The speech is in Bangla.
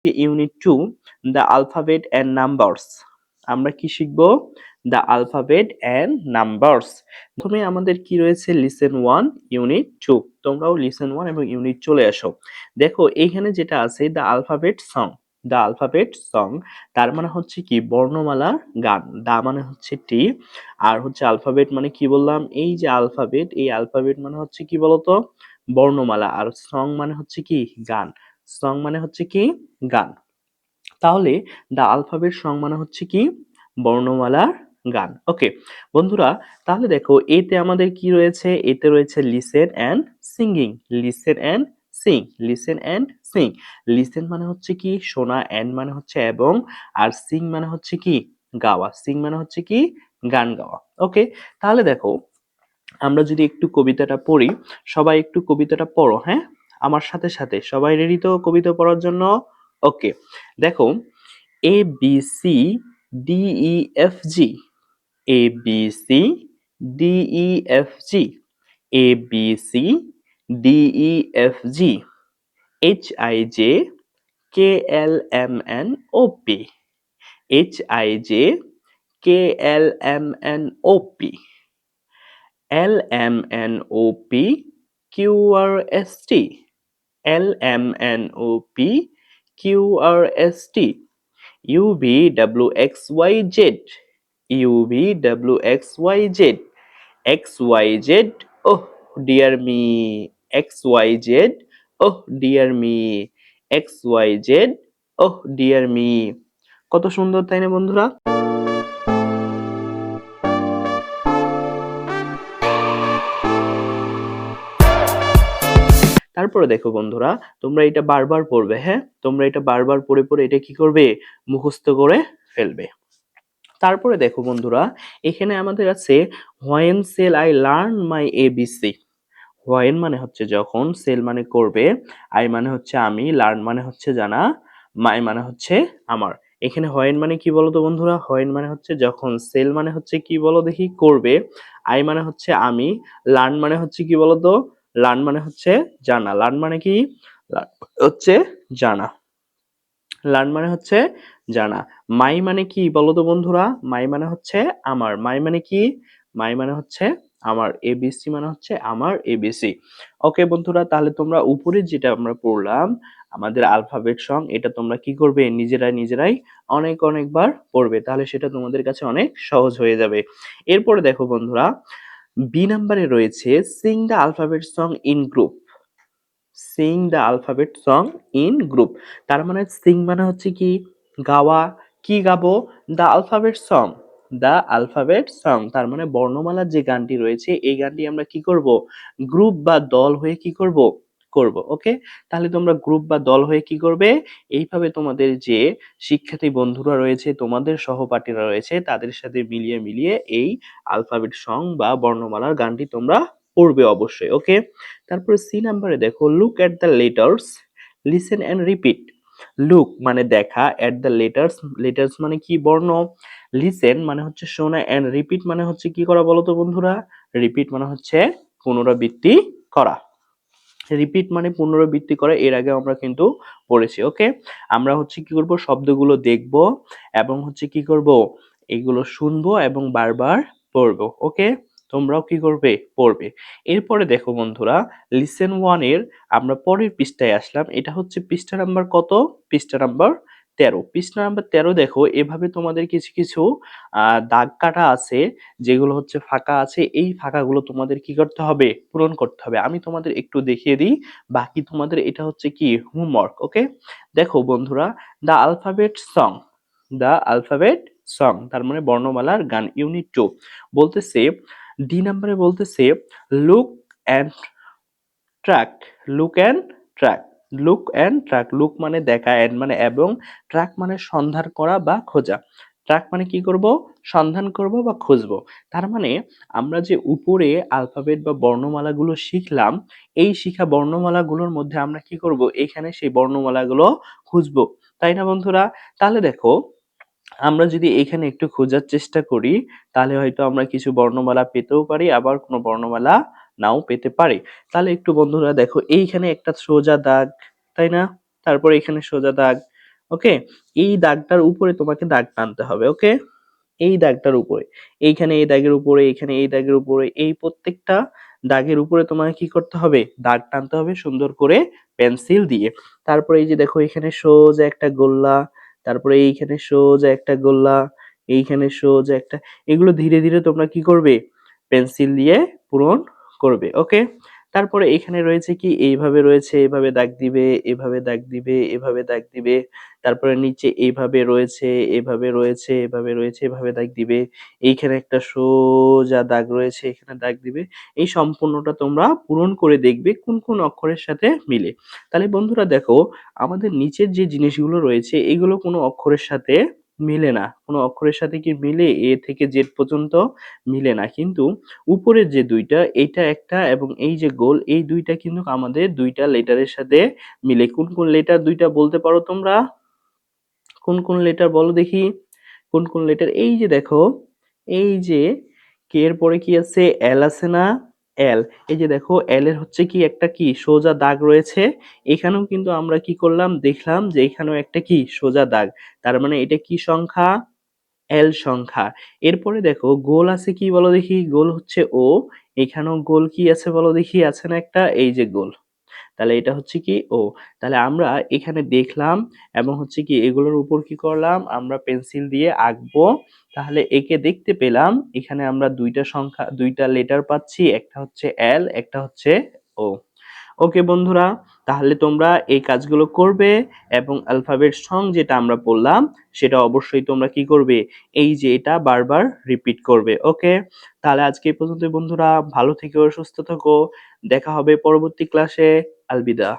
Unit 2 the alphabet and numbers. আমরা কি শিখব? The alphabet and numbers. প্রথমে আমাদের কি রয়েছে? Listen 1 unit 2। তোমরাও লিসেন 1 এবং ইউনিট চলে আসো। দেখো এইখানে যেটা আছে the alphabet song. The alphabet song তার মানে হচ্ছে কি বর্ণমালার গান। দা মানে হচ্ছে টি, আর হচ্ছে আলফাবেট মানে কি বললাম? এই যে আলফাবেট, এই আলফাবেট মানে হচ্ছে কি বলতো? বর্ণমালা। আর সং মানে হচ্ছে কি? গান। সং মানে হচ্ছে কি? গান। তাহলে দ্য আলফাবেট সং মানে হচ্ছে কি? বর্ণমালার গান। ওকে বন্ধুরা, তাহলে দেখো এতে আমাদের কি রয়েছে? এতে রয়েছে listen and singing. Listen and sing. Listen and sing. Listen মানে হচ্ছে কি? শোনা, অ্যান্ড মানে হচ্ছে এবং, আর সিং মানে হচ্ছে কি? গাওয়া। সিং মানে হচ্ছে কি? গান গাওয়া। ওকে, তাহলে দেখো আমরা যদি একটু কবিতাটা পড়ি, সবাই একটু কবিতাটা পড়ো, হ্যাঁ? আমার সাথে সাথে সবাই রেডি তো কবিতা পড়ার জন্য? ওকে, দেখো A B C D E F G. A B C D E F G. A B C D E F G. H I J K L M N O P. H I J K L M N O P. L M N O P Q R S T. L M N O P Q R S T. U V W X Y Z. U V W X Y Z. X Y Z, oh dear me. X Y Z, oh dear me. X Y Z, oh dear me. কত সুন্দর, তাই না বন্ধুরা? তারপরে দেখো বন্ধুরা, তোমরা এটা বারবার পড়বে, হ্যাঁ? তোমরা এটা বারবার পড়ে পড়ে এটা কি করবে? মুখস্থ করে ফেলবে। তারপরে দেখো বন্ধুরা, এখানে আমাদের আছে when shall I learn my ABC. When মানে হচ্ছে যখন, সেল মানে করবে, আই মানে হচ্ছে আমি, লার্ন মানে হচ্ছে জানা, মাই মানে হচ্ছে আমার। এখানে হোয়েন মানে কি বলো তো বন্ধুরা? হোয়েন মানে হচ্ছে যখন, সেল মানে হচ্ছে কি বলো দেখি? করবে, আই মানে হচ্ছে আমি, লার্ন মানে হচ্ছে কি বলো তো? লার্ন মানে হচ্ছে জানা। লার্ন মানে কি? লার্ন হচ্ছে জানা। লার্ন মানে হচ্ছে জানা। মাই মানে কি বলো তো বন্ধুরা? মাই মানে হচ্ছে আমার। মাই মানে কি? মাই মানে হচ্ছে আমার। এবিসি মানে হচ্ছে আমার, এবিসি। ওকে বন্ধুরা, তাহলে তোমরা উপরে যেটা আমরা পড়লাম আমাদের আলফাবেট সং, এটা তোমরা কি করবে? নিজেরাই নিজেরাই অনেক অনেকবার পড়বে, তাহলে সেটা তোমাদের কাছে অনেক সহজ হয়ে যাবে। এরপরে দেখো বন্ধুরা, বি নাম্বারে রয়েছে sing the alphabet song in group. Sing the alphabet song in group. তার মানে সিং মানে হচ্ছে কি? গাওয়া। কি গাবো? The alphabet song. The alphabet song তার মানে বর্ণমালার যে গানটি রয়েছে এই গানটি আমরা কি করব? গ্রুপ বা দল হয়ে কি করব? করব। ওকে, তাহলে তোমরা গ্রুপ বা দল হয়ে কি করবে? এইভাবে তোমাদের যে শিক্ষার্থী বন্ধুরা রয়েছে, তোমাদের সহপাঠীরা রয়েছে, তাদের সাথে মিলিয়ে মিলিয়ে এই আলফাবেট সং বা বর্ণমালার গানটি তোমরা পড়বে অবশ্যই। ওকে, তারপরে সি নাম্বারে দেখো look at the letters, listen and repeat. Look মানে দেখা, এট দ্য লেটার্স, লেটার্স মানে কি? বর্ণ। লিসেন মানে হচ্ছে শোনা, এন্ড রিপিট মানে হচ্ছে কি করা বলো তো বন্ধুরা? রিপিট মানে হচ্ছে পুনরাবৃত্তি করা। রিপিট মানে পুনরাবৃত্তি করা, এর আগে আমরা কিন্তু পড়েছি। ওকে, আমরা হচ্ছে কি করব? শব্দগুলো দেখব এবং হচ্ছে কি করব? এগুলো শুনবো এবং বারবার পড়বো। ওকে, তোমরাও কি করবে? পড়বে। এরপরে দেখো বন্ধুরা, লিসেন ওয়ান এর আমরা পরের পৃষ্ঠায় আসলাম। এটা হচ্ছে পৃষ্ঠা নাম্বার কত? পৃষ্ঠা নাম্বার 13। পৃষ্ঠা নাম্বার 13 দেখো, এভাবে তোমাদের কিছু কিছু দাগ কাটা আছে, যেগুলো হচ্ছে ফাঁকা আছে। এই ফাঁকাগুলো তোমাদের কি করতে হবে? পূরণ করতে হবে। আমি তোমাদের একটু দেখিয়ে দিই, বাকি তোমাদের এটা হচ্ছে কি? হোমওয়ার্ক। ওকে, দেখো বন্ধুরা, the alphabet song. The alphabet song তার মানে বর্ণমালার গান, ইউনিট 2 বলতেছে, ডি নাম্বারে বলতেছে look and track. Look and track. Look and track. Look মানে দেখা, অ্যান্ড মানে এবং, ট্র্যাক মানে সন্ধান করা বা খোঁজা। ট্র্যাক মানে কি করব? সন্ধান করব বা খুঁজবো। তার মানে আমরা যে উপরে আলফাবেট বা বর্ণমালাগুলো শিখলাম, এই শিখা বর্ণমালাগুলোর মধ্যে আমরা কি করব? এখানে সেই বর্ণমালাগুলো খুঁজবো, তাই না বন্ধুরা? তাহলে দেখো, আমরা যদি এখানে একটু খোঁজার চেষ্টা করি, তাহলে হয়তো আমরা কিছু বর্ণমালা পেতেও পারি, আবার কোনো বর্ণমালা নাও পেতে পারি। তাহলে একটু বন্ধুরা দেখো, এইখানে একটা সোজা দাগ, তাই না? তারপরে এখানে সোজা দাগ, ওকে, এই দাগটার উপরে তোমাকে দাগ টানতে হবে। ওকে, এই দাগটার উপরে, এইখানে এই দাগের উপরে, এখানে এই দাগের উপরে, এই প্রত্যেকটা দাগের উপরে তোমাকে কি করতে হবে, দাগ টানতে হবে সুন্দর করে পেন্সিল দিয়ে। তারপরে এই যে দেখো এখানে সোজা একটা গোল্লা, তারপরে এইখানে সোজা একটা গোল্লা, এইখানে সোজা একটা, এগুলো ধীরে ধীরে তোমরা কি করবে, পেন্সিল দিয়ে পূরণ করবে। ওকে, তারপরে এখানে রয়েছে কি, এইভাবে রয়েছে, এভাবে দাগ দিবে, এভাবে দাগ দিবে, এভাবে দাগ দিবে। তারপরে নিচে এইভাবে রয়েছে, এভাবে রয়েছে, এভাবে রয়েছে, এভাবে দাগ দিবে। এইখানে একটা সোজা দাগ রয়েছে, এখানে দাগ দিবে। এই সম্পূর্ণটা তোমরা পূরণ করে দেখবে কোন কোন অক্ষরের সাথে মিলে। তাহলে বন্ধুরা দেখো, আমাদের নিচের যে জিনিসগুলো রয়েছে এগুলো কোনো অক্ষরের সাথে মিলে না। কোনো অক্ষরের সাথে কি মিলে? এ থেকে জেড পর্যন্ত মিলে না। কিন্তু উপরের যে দুইটা, এইটা একটা এবং এই যে গোল, এই দুইটা কিন্তু আমাদের দুইটা লেটারের সাথে মিলে। কোন কোন লেটার দুইটা বলতে পারো তোমরা? কোন কোন লেটার বলো দেখি, কোন কোন লেটার? এই যে দেখো, এই যে কে এর পরে কি আছে, এল আছে না, এল। এই যে দেখো এল এর হচ্ছে কি একটা কি সোজা দাগ রয়েছে। এখানেও কিন্তু আমরা কি করলাম, দেখলাম যে এখানেও একটা কি সোজা দাগ। তার মানে এটা কি সংখ্যা, এল সংখ্যা। এরপরে দেখো গোল আছে কি বলো দেখি, গোল হচ্ছে ও। এখানেও গোল কি আছে বলো দেখি, আছে না একটা, এই যে গোল। তাহলে এটা হচ্ছে কি ও। তাহলে আমরা এখানে দেখলাম এবং হচ্ছে কি এগুলোর উপর কি করলাম, আমরা পেন্সিল দিয়ে আঁকবো। তাহলে একে দেখতে পেলাম এখানে আমরা দুইটা সংখ্যা, দুইটা লেটার পাচ্ছি, একটা হচ্ছে এল, একটা হচ্ছে ও। ওকে বন্ধুরা, তাহলে তোমরা এই কাজগুলো করবে এবং অ্যালফাবেট সং যেটা আমরা পড়লাম সেটা অবশ্যই তোমরা কি করবে, এই যে এটা বারবার রিপিট করবে। ওকে, তাহলে আজকে এই পর্যন্ত বন্ধুরা, ভালো থেকো, সুস্থ থেকো, দেখা হবে পরবর্তী ক্লাসে। আলবিদা।